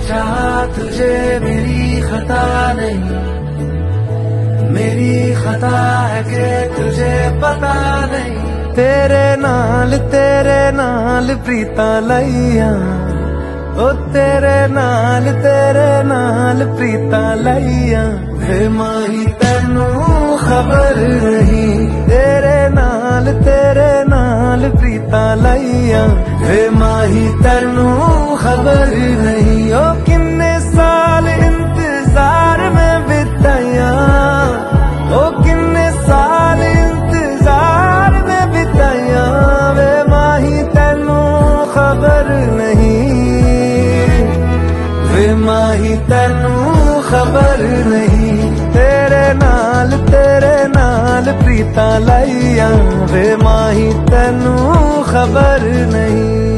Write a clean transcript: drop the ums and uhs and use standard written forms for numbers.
चाहा तुझे मेरी खता नहीं, मेरी खता है कि तुझे पता नहीं। तेरे नाल प्रीता लइया, ओ तेरे नाल प्रीता लइया। वे माही तैनू खबर नहीं, तेरे नाल प्रीता लइया। वे माही तैनू खबर नहीं, ओ किन्ने साल इंतजार में बिताया, ओ किन्ने साल इंतजार में बिताया। वे माही तैनू खबर नहीं, वे माही तैनू खबर नहीं। तेरे नाल प्रीता लइया, वे माही तैनू खबर नहीं।